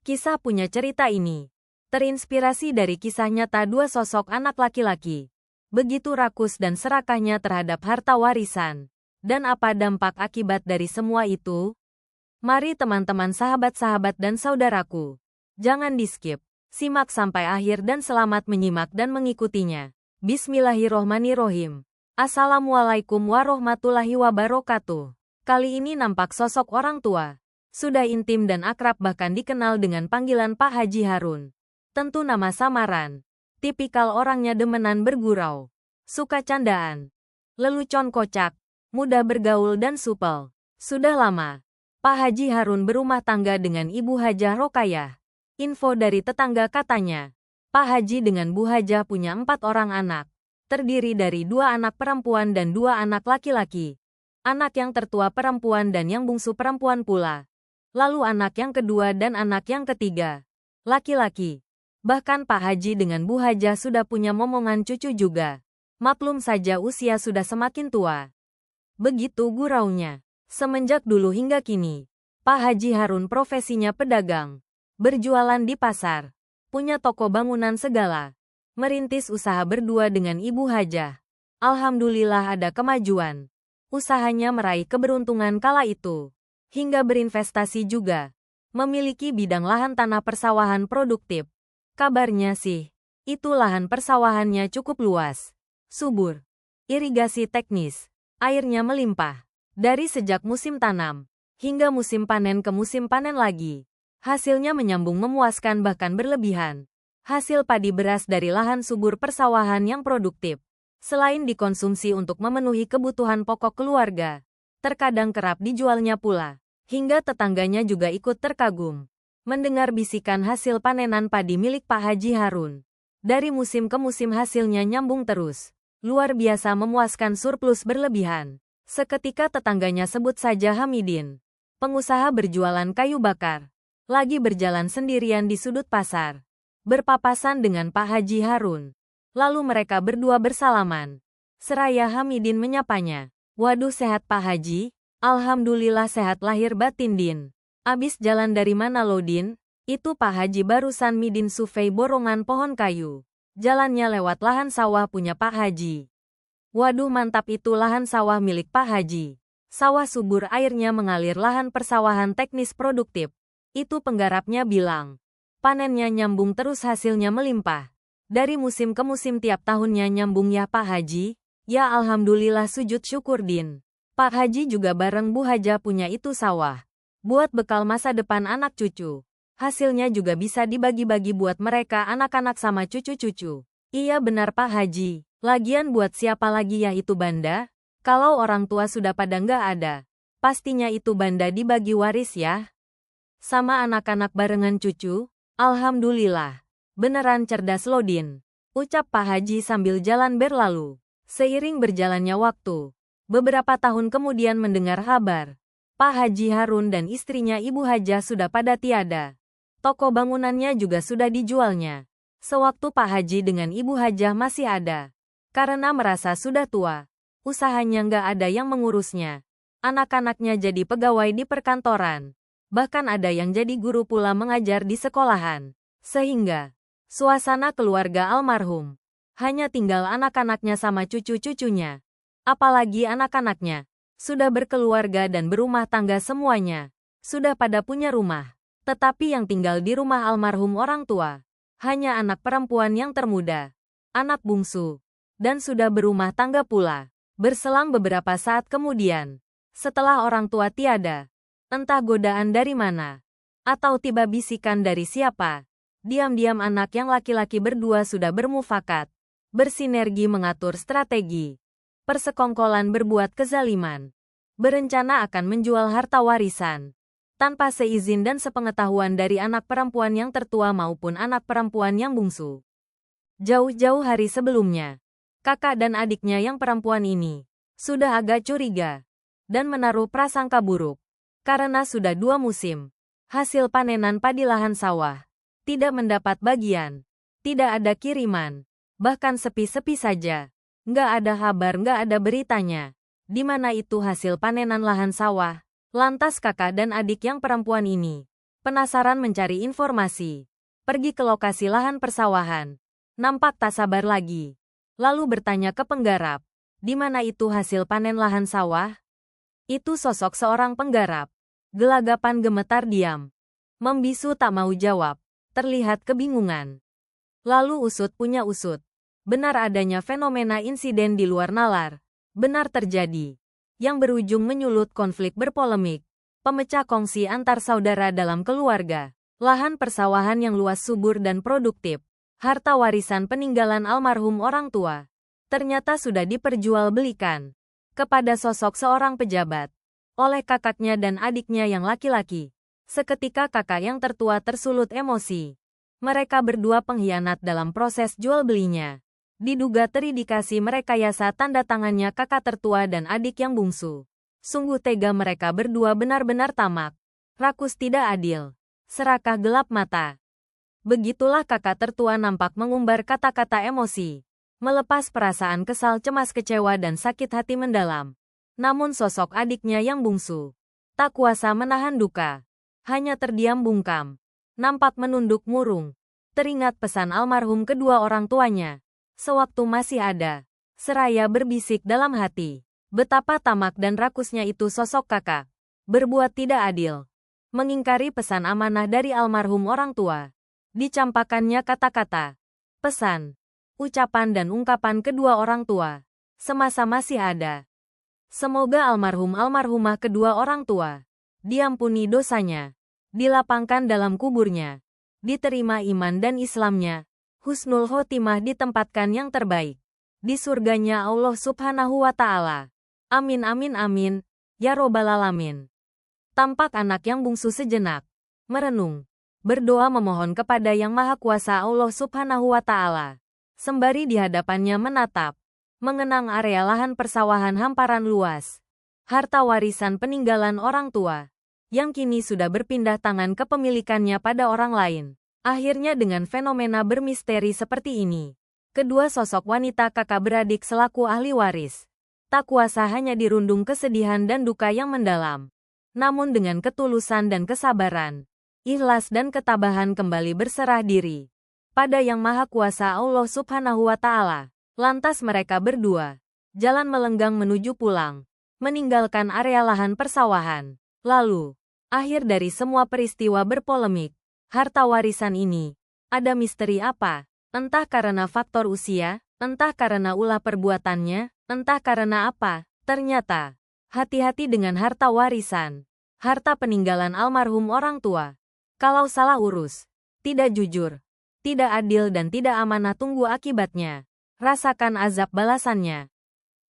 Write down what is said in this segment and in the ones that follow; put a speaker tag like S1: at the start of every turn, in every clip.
S1: Kisah punya cerita ini terinspirasi dari kisah nyata dua sosok anak laki-laki. Begitu rakus dan serakahnya terhadap harta warisan. Dan apa dampak akibat dari semua itu? Mari teman-teman, sahabat-sahabat dan saudaraku. Jangan di-skip. Simak sampai akhir dan selamat menyimak dan mengikutinya. Bismillahirrohmanirrohim. Assalamualaikum warahmatullahi wabarakatuh. Kali ini nampak sosok orang tua. Sudah intim dan akrab, bahkan dikenal dengan panggilan Pak Haji Harun. Tentu nama samaran. Tipikal orangnya demenan bergurau. Suka candaan. Lelucon kocak. Mudah bergaul dan supel. Sudah lama, Pak Haji Harun berumah tangga dengan Ibu Hajah Rokayah. Info dari tetangga katanya, Pak Haji dengan Bu Hajah punya 4 orang anak. Terdiri dari 2 anak perempuan dan 2 anak laki-laki. Anak yang tertua perempuan dan yang bungsu perempuan pula. Lalu anak yang kedua dan anak yang ketiga, laki-laki. Bahkan Pak Haji dengan Bu Hajah sudah punya momongan cucu juga. Maklum saja usia sudah semakin tua. Begitu guraunya. Semenjak dulu hingga kini, Pak Haji Harun profesinya pedagang. Berjualan di pasar. Punya toko bangunan segala. Merintis usaha berdua dengan Ibu Hajah. Alhamdulillah ada kemajuan. Usahanya meraih keberuntungan kala itu. Hingga berinvestasi juga. Memiliki bidang lahan tanah persawahan produktif. Kabarnya sih, itu lahan persawahannya cukup luas. Subur. Irigasi teknis. Airnya melimpah. Dari sejak musim tanam, hingga musim panen ke musim panen lagi. Hasilnya menyambung memuaskan bahkan berlebihan. Hasil padi beras dari lahan subur persawahan yang produktif. Selain dikonsumsi untuk memenuhi kebutuhan pokok keluarga, terkadang kerap dijualnya pula. Hingga tetangganya juga ikut terkagum. Mendengar bisikan hasil panenan padi milik Pak Haji Harun. Dari musim ke musim hasilnya nyambung terus. Luar biasa memuaskan, surplus berlebihan. Seketika tetangganya, sebut saja Hamidin. Pengusaha berjualan kayu bakar. Lagi berjalan sendirian di sudut pasar. Berpapasan dengan Pak Haji Harun. Lalu mereka berdua bersalaman. Seraya Hamidin menyapanya. Waduh, sehat Pak Haji? Alhamdulillah sehat lahir batin Din. Abis jalan dari mana lo Din? Itu Pak Haji barusan midin survei borongan pohon kayu. Jalannya lewat lahan sawah punya Pak Haji. Waduh, mantap, itu lahan sawah milik Pak Haji. Sawah subur, airnya mengalir, lahan persawahan teknis produktif. Itu penggarapnya bilang. Panennya nyambung terus, hasilnya melimpah. Dari musim ke musim tiap tahunnya nyambung ya Pak Haji? Ya alhamdulillah, sujud syukur Din. Pak Haji juga bareng Bu Hajah punya itu sawah. Buat bekal masa depan anak cucu. Hasilnya juga bisa dibagi-bagi buat mereka anak-anak sama cucu-cucu. Iya benar Pak Haji. Lagian buat siapa lagi ya itu banda? Kalau orang tua sudah pada nggak ada, pastinya itu banda dibagi waris ya. Sama anak-anak barengan cucu? Alhamdulillah. Beneran cerdas lo Din. Ucap Pak Haji sambil jalan berlalu. Seiring berjalannya waktu. Beberapa tahun kemudian mendengar kabar, Pak Haji Harun dan istrinya Ibu Hajah sudah pada tiada. Toko bangunannya juga sudah dijualnya. Sewaktu Pak Haji dengan Ibu Hajah masih ada. Karena merasa sudah tua, usahanya nggak ada yang mengurusnya. Anak-anaknya jadi pegawai di perkantoran. Bahkan ada yang jadi guru pula, mengajar di sekolahan. Sehingga, suasana keluarga almarhum. Hanya tinggal anak-anaknya sama cucu-cucunya. Apalagi anak-anaknya sudah berkeluarga dan berumah tangga semuanya. Sudah pada punya rumah. Tetapi yang tinggal di rumah almarhum orang tua hanya anak perempuan yang termuda, anak bungsu, dan sudah berumah tangga pula. Berselang beberapa saat kemudian, setelah orang tua tiada, entah godaan dari mana, atau tiba bisikan dari siapa, diam-diam anak yang laki-laki berdua sudah bermufakat, bersinergi mengatur strategi. Persekongkolan berbuat kezaliman. Berencana akan menjual harta warisan. Tanpa seizin dan sepengetahuan dari anak perempuan yang tertua maupun anak perempuan yang bungsu. Jauh-jauh hari sebelumnya, kakak dan adiknya yang perempuan ini sudah agak curiga dan menaruh prasangka buruk. Karena sudah 2 musim, hasil panenan padi lahan sawah tidak mendapat bagian. Tidak ada kiriman. Bahkan sepi-sepi saja. Nggak ada kabar, nggak ada beritanya. Di mana itu hasil panenan lahan sawah? Lantas kakak dan adik yang perempuan ini Penasaran mencari informasi. Pergi ke lokasi lahan persawahan. Nampak tak sabar lagi. Lalu bertanya ke penggarap. Di mana itu hasil panen lahan sawah? Itu sosok seorang penggarap. Gelagapan gemetar diam. Membisu tak mau jawab. Terlihat kebingungan. Lalu usut punya usut. Benar adanya fenomena insiden di luar nalar. Benar terjadi. Yang berujung menyulut konflik berpolemik. Pemecah kongsi antar saudara dalam keluarga. Lahan persawahan yang luas subur dan produktif. Harta warisan peninggalan almarhum orang tua. Ternyata sudah diperjualbelikan. Kepada sosok seorang pejabat. Oleh kakaknya dan adiknya yang laki-laki. Seketika kakak yang tertua tersulut emosi. Mereka berdua pengkhianat dalam proses jual belinya. Diduga terindikasi merekayasa tanda tangannya kakak tertua dan adik yang bungsu. Sungguh tega mereka berdua benar-benar tamak. Rakus tidak adil. Serakah gelap mata. Begitulah kakak tertua nampak mengumbar kata-kata emosi. Melepas perasaan kesal, cemas, kecewa dan sakit hati mendalam. Namun sosok adiknya yang bungsu. Tak kuasa menahan duka. Hanya terdiam bungkam. Nampak menunduk murung. Teringat pesan almarhum kedua orang tuanya. Sewaktu masih ada. Seraya berbisik dalam hati. Betapa tamak dan rakusnya itu sosok kakak. Berbuat tidak adil. Mengingkari pesan amanah dari almarhum orang tua. Dicampakkannya kata-kata, pesan, ucapan dan ungkapan kedua orang tua. Semasa masih ada. Semoga almarhum-almarhumah kedua orang tua. Diampuni dosanya. Dilapangkan dalam kuburnya. Diterima iman dan Islamnya. Husnul khotimah ditempatkan yang terbaik. Di surganya Allah Subhanahu wa Ta'ala. Amin amin amin, ya robbal alamin. Tampak anak yang bungsu sejenak. Merenung. Berdoa memohon kepada Yang Maha Kuasa Allah Subhanahu wa Ta'ala. Sembari di hadapannya menatap. Mengenang area lahan persawahan hamparan luas. Harta warisan peninggalan orang tua. Yang kini sudah berpindah tangan kepemilikannya pada orang lain. Akhirnya dengan fenomena bermisteri seperti ini. Kedua sosok wanita kakak beradik selaku ahli waris. Tak kuasa hanya dirundung kesedihan dan duka yang mendalam. Namun dengan ketulusan dan kesabaran, ikhlas dan ketabahan kembali berserah diri pada Yang Maha Kuasa Allah Subhanahu wa Ta'ala. Lantas mereka berdua jalan melenggang menuju pulang, meninggalkan area lahan persawahan. Lalu, akhir dari semua peristiwa berpolemik, harta warisan ini, ada misteri apa? Entah karena faktor usia, entah karena ulah perbuatannya, entah karena apa, ternyata, hati-hati dengan harta warisan. Harta peninggalan almarhum orang tua. Kalau salah urus, tidak jujur, tidak adil dan tidak amanah, tunggu akibatnya. Rasakan azab balasannya.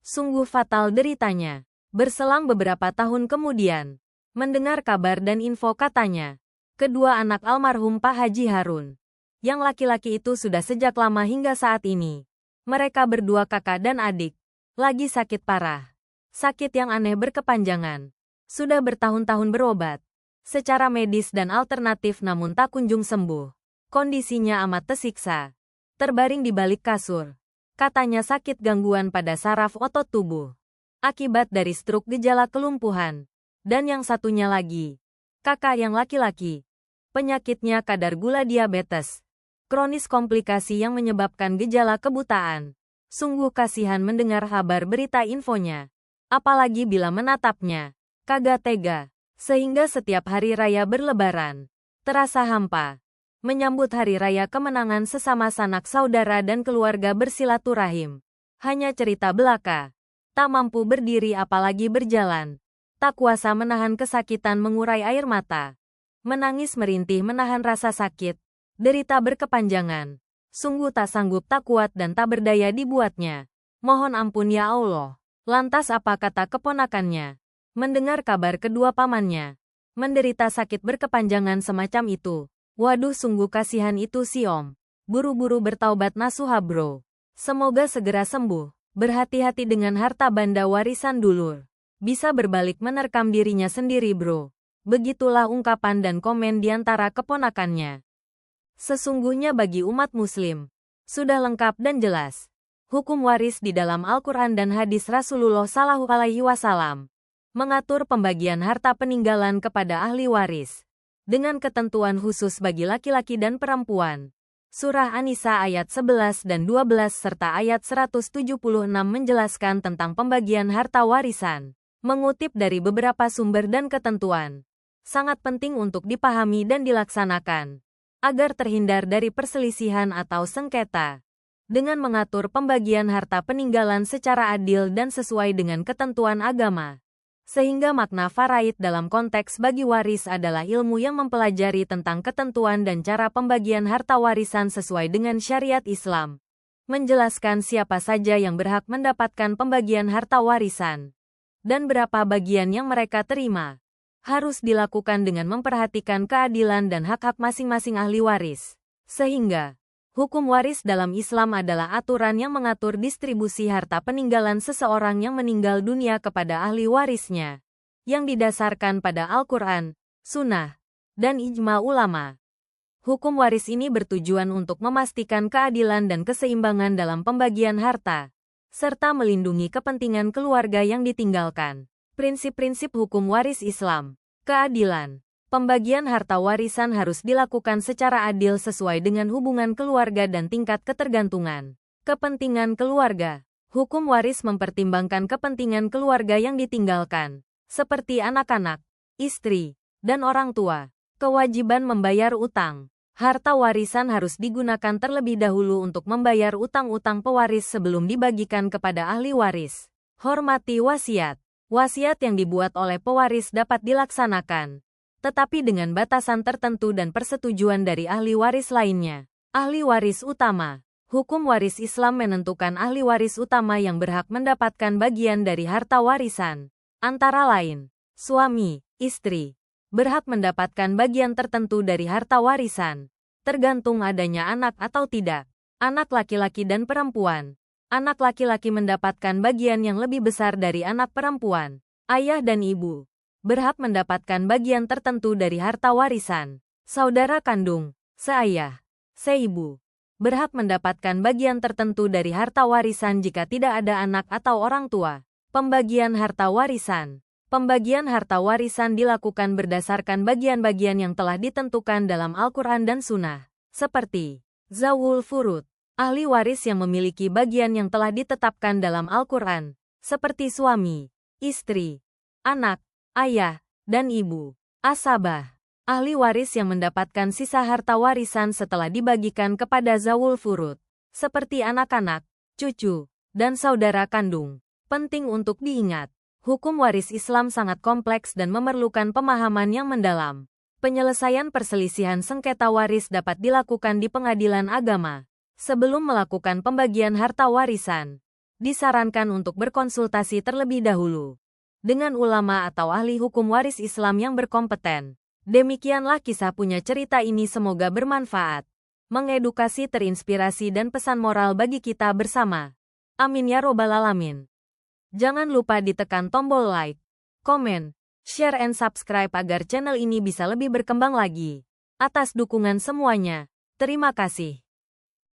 S1: Sungguh fatal deritanya. Berselang beberapa tahun kemudian, mendengar kabar dan info katanya, kedua anak almarhum Pak Haji Harun, yang laki-laki itu sudah sejak lama hingga saat ini. Mereka berdua kakak dan adik, lagi sakit parah. Sakit yang aneh berkepanjangan. Sudah bertahun-tahun berobat secara medis dan alternatif namun tak kunjung sembuh. Kondisinya amat tersiksa. Terbaring di balik kasur. Katanya sakit gangguan pada saraf otot tubuh. Akibat dari stroke, gejala kelumpuhan. Dan yang satunya lagi, kakak yang laki-laki. Penyakitnya kadar gula diabetes. Kronis, komplikasi yang menyebabkan gejala kebutaan. Sungguh kasihan mendengar kabar berita infonya. Apalagi bila menatapnya. Kagak tega, sehingga setiap hari raya berlebaran, terasa hampa. Menyambut hari raya kemenangan sesama sanak saudara dan keluarga bersilaturahim. Hanya cerita belaka. Tak mampu berdiri apalagi berjalan. Tak kuasa menahan kesakitan, mengurai air mata. Menangis merintih menahan rasa sakit. Derita berkepanjangan. Sungguh tak sanggup, tak kuat dan tak berdaya dibuatnya. Mohon ampun ya Allah. Lantas apa kata keponakannya? Mendengar kabar kedua pamannya menderita sakit berkepanjangan semacam itu. Waduh, sungguh kasihan itu si Om. Buru-buru bertaubat nasuha bro. Semoga segera sembuh. Berhati-hati dengan harta benda warisan dulur. Bisa berbalik menerkam dirinya sendiri bro. Begitulah ungkapan dan komen di antara keponakannya. Sesungguhnya bagi umat muslim, sudah lengkap dan jelas. Hukum waris di dalam Al-Quran dan hadis Rasulullah Shallallahu Alaihi Wasallam mengatur pembagian harta peninggalan kepada ahli waris. dengan ketentuan khusus bagi laki-laki dan perempuan. Surah An-Nisa ayat 11 dan 12 serta ayat 176 menjelaskan tentang pembagian harta warisan. Mengutip dari beberapa sumber dan ketentuan, sangat penting untuk dipahami dan dilaksanakan, agar terhindar dari perselisihan atau sengketa. Dengan mengatur pembagian harta peninggalan secara adil dan sesuai dengan ketentuan agama. Sehingga makna faraid dalam konteks bagi waris adalah ilmu yang mempelajari tentang ketentuan dan cara pembagian harta warisan sesuai dengan syariat Islam. Menjelaskan siapa saja yang berhak mendapatkan pembagian harta warisan. Dan berapa bagian yang mereka terima. Harus dilakukan dengan memperhatikan keadilan dan hak-hak masing-masing ahli waris. Sehingga, hukum waris dalam Islam adalah aturan yang mengatur distribusi harta peninggalan seseorang yang meninggal dunia kepada ahli warisnya, yang didasarkan pada Al-Quran, Sunnah, dan ijma ulama. Hukum waris ini bertujuan untuk memastikan keadilan dan keseimbangan dalam pembagian harta, serta melindungi kepentingan keluarga yang ditinggalkan. Prinsip-prinsip hukum waris Islam, keadilan. Pembagian harta warisan harus dilakukan secara adil sesuai dengan hubungan keluarga dan tingkat ketergantungan. Kepentingan keluarga. Hukum waris mempertimbangkan kepentingan keluarga yang ditinggalkan, seperti anak-anak, istri, dan orang tua. Kewajiban membayar utang. Harta warisan harus digunakan terlebih dahulu untuk membayar utang-utang pewaris sebelum dibagikan kepada ahli waris. Hormati wasiat. Wasiat yang dibuat oleh pewaris dapat dilaksanakan, tetapi dengan batasan tertentu dan persetujuan dari ahli waris lainnya. Ahli waris utama. Hukum waris Islam menentukan ahli waris utama yang berhak mendapatkan bagian dari harta warisan. Antara lain, suami, istri, berhak mendapatkan bagian tertentu dari harta warisan, tergantung adanya anak atau tidak. Anak laki-laki dan perempuan. Anak laki-laki mendapatkan bagian yang lebih besar dari anak perempuan. Ayah dan ibu berhak mendapatkan bagian tertentu dari harta warisan. Saudara kandung, seayah, seibu, berhak mendapatkan bagian tertentu dari harta warisan jika tidak ada anak atau orang tua. Pembagian harta warisan. Pembagian harta warisan dilakukan berdasarkan bagian-bagian yang telah ditentukan dalam Al-Quran dan Sunnah, seperti zawul furud, ahli waris yang memiliki bagian yang telah ditetapkan dalam Al-Quran, seperti suami, istri, anak, ayah, dan ibu. Asabah, ahli waris yang mendapatkan sisa harta warisan setelah dibagikan kepada zawul furud, seperti anak-anak, cucu, dan saudara kandung. Penting untuk diingat, hukum waris Islam sangat kompleks dan memerlukan pemahaman yang mendalam. Penyelesaian perselisihan sengketa waris dapat dilakukan di pengadilan agama. Sebelum melakukan pembagian harta warisan, disarankan untuk berkonsultasi terlebih dahulu dengan ulama atau ahli hukum waris Islam yang berkompeten. Demikianlah kisah punya cerita ini, semoga bermanfaat, mengedukasi, terinspirasi dan pesan moral bagi kita bersama. Amin ya robbal alamin. Jangan lupa ditekan tombol like, komen, share and subscribe agar channel ini bisa lebih berkembang lagi. Atas dukungan semuanya, terima kasih.